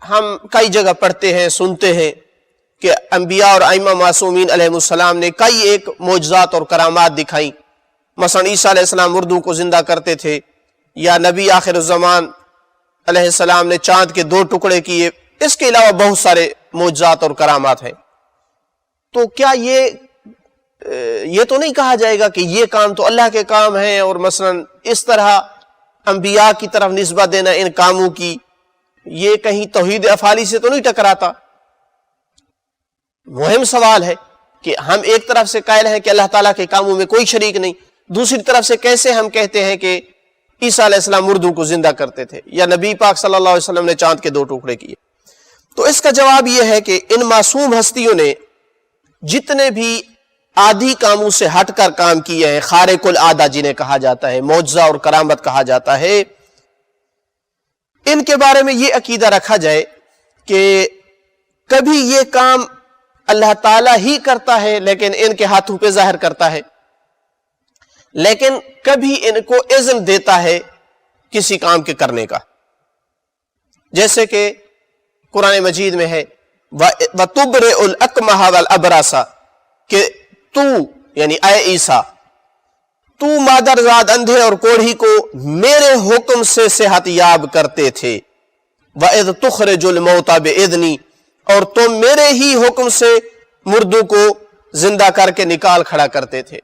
ہم کئی جگہ پڑھتے ہیں، سنتے ہیں کہ انبیاء اور ائمہ معصومین علیہ السلام نے کئی ایک معجزات اور کرامات دکھائیں. مثلا عیسیٰ علیہ السلام مردوں کو زندہ کرتے تھے، یا نبی آخر الزمان علیہ السلام نے چاند کے 2 ٹکڑے کیے. اس کے علاوہ بہت سارے معجزات اور کرامات ہیں. تو کیا یہ تو نہیں کہا جائے گا کہ یہ کام تو اللہ کے کام ہیں، اور مثلا اس طرح انبیاء کی طرف نسبت دینا ان کاموں کی، یہ کہیں توحید افعالی سے تو نہیں ٹکراتا؟ مہم سوال ہے کہ ہم ایک طرف سے قائل ہیں کہ اللہ تعالیٰ کے کاموں میں کوئی شریک نہیں، دوسری طرف سے کیسے ہم کہتے ہیں کہ عیسیٰ علیہ السلام مردوں کو زندہ کرتے تھے، یا نبی پاک صلی اللہ علیہ وسلم نے چاند کے 2 ٹکڑے کیے؟ تو اس کا جواب یہ ہے کہ ان معصوم ہستیوں نے جتنے بھی عادی کاموں سے ہٹ کر کام کیے ہیں، خارق العادہ جنہیں کہا جاتا ہے، معجزہ اور کرامت کہا جاتا ہے، ان کے بارے میں یہ عقیدہ رکھا جائے کہ کبھی یہ کام اللہ تعالیٰ ہی کرتا ہے لیکن ان کے ہاتھوں پہ ظاہر کرتا ہے، لیکن کبھی ان کو اذن دیتا ہے کسی کام کے کرنے کا. جیسے کہ قرآن مجید میں ہے وَتُبْرِئُ الْأَكْمَحَ وَالْأَبْرَصَ، کہ تو یعنی اے عیسیٰ تو مادرزاد اندھے اور کوڑھی کو میرے حکم سے صحت یاب کرتے تھے. وَإِذْ تُخْرِجُ الْمَوْتَى بِإِذْنِي، اور تم میرے ہی حکم سے مردوں کو زندہ کر کے نکال کھڑا کرتے تھے.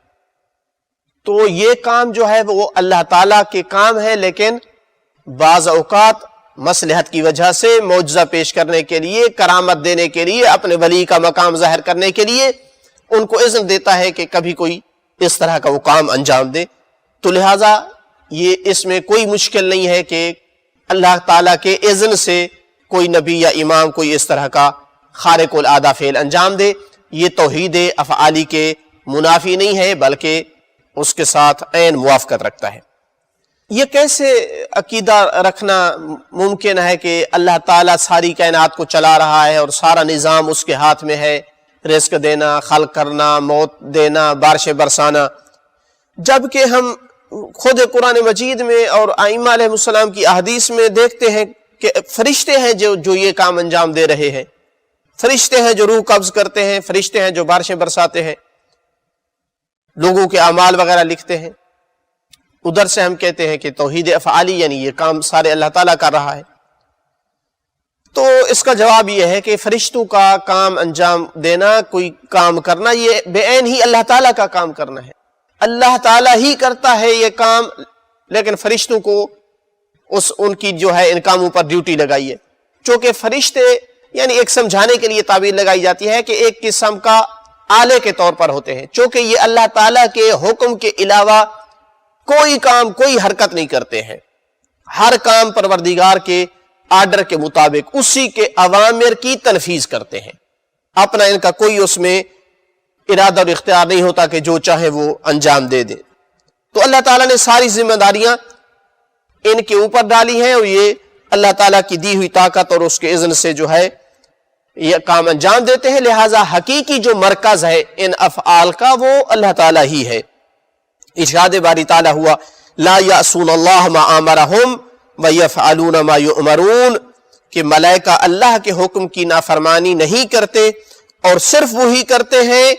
تو یہ کام جو ہے وہ اللہ تعالیٰ کے کام ہے، لیکن بعض اوقات مصلحت کی وجہ سے معجزہ پیش کرنے کے لیے، کرامت دینے کے لیے، اپنے ولی کا مقام ظاہر کرنے کے لیے ان کو اذن دیتا ہے کہ کبھی کوئی اس طرح کا وہ کام انجام دے. تو لہٰذا یہ اس میں کوئی مشکل نہیں ہے کہ اللہ تعالیٰ کے اذن سے کوئی نبی یا امام کوئی اس طرح کا خارق العادہ فعل انجام دے. یہ توحید افعالی کے منافی نہیں ہے بلکہ اس کے ساتھ عین موافقت رکھتا ہے. یہ کیسے عقیدہ رکھنا ممکن ہے کہ اللہ تعالیٰ ساری کائنات کو چلا رہا ہے اور سارا نظام اس کے ہاتھ میں ہے، رزق دینا، خلق کرنا، موت دینا، بارشیں برسانا، جبکہ ہم خود قرآن مجید میں اور ائمہ علیہ السلام کی احادیث میں دیکھتے ہیں کہ فرشتے ہیں جو یہ کام انجام دے رہے ہیں، فرشتے ہیں جو روح قبض کرتے ہیں، فرشتے ہیں جو بارشیں برساتے ہیں، لوگوں کے اعمال وغیرہ لکھتے ہیں. ادھر سے ہم کہتے ہیں کہ توحید افعالی یعنی یہ کام سارے اللہ تعالیٰ کر رہا ہے. تو اس کا جواب یہ ہے کہ فرشتوں کا کام انجام دینا، کوئی کام کرنا، یہ بے عین ہی اللہ تعالیٰ کا کام کرنا ہے. اللہ تعالیٰ ہی کرتا ہے یہ کام، لیکن فرشتوں کو ان کی جو ہے ان کاموں پر ڈیوٹی لگائی ہے. چونکہ فرشتے یعنی ایک سمجھانے کے لیے تعبیر لگائی جاتی ہے کہ ایک قسم کا آلے کے طور پر ہوتے ہیں، چونکہ یہ اللہ تعالیٰ کے حکم کے علاوہ کوئی کام، کوئی حرکت نہیں کرتے ہیں. ہر کام پروردگار کے آرڈر کے مطابق اسی کے اوامر کی تنفیذ کرتے ہیں. اپنا ان کا کوئی اس میں ارادہ اور اختیار نہیں ہوتا کہ جو چاہے وہ انجام دے دیں. تو اللہ تعالیٰ نے ساری ذمہ داریاں ان کے اوپر ڈالی ہیں، اور یہ اللہ تعالیٰ کی دی ہوئی طاقت اور اس کے اذن سے جو ہے یہ کام انجام دیتے ہیں. لہٰذا حقیقی جو مرکز ہے ان افعال کا وہ اللہ تعالیٰ ہی ہے. ارشاد باری تعالیٰ ہوا لا یعصون اللہ ما امرہم ویفعلون ما یؤمرون، کہ ملائکہ اللہ کے حکم کی نافرمانی نہیں کرتے اور صرف وہی کرتے ہیں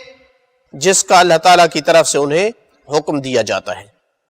جس کا اللہ تعالیٰ کی طرف سے انہیں حکم دیا جاتا ہے.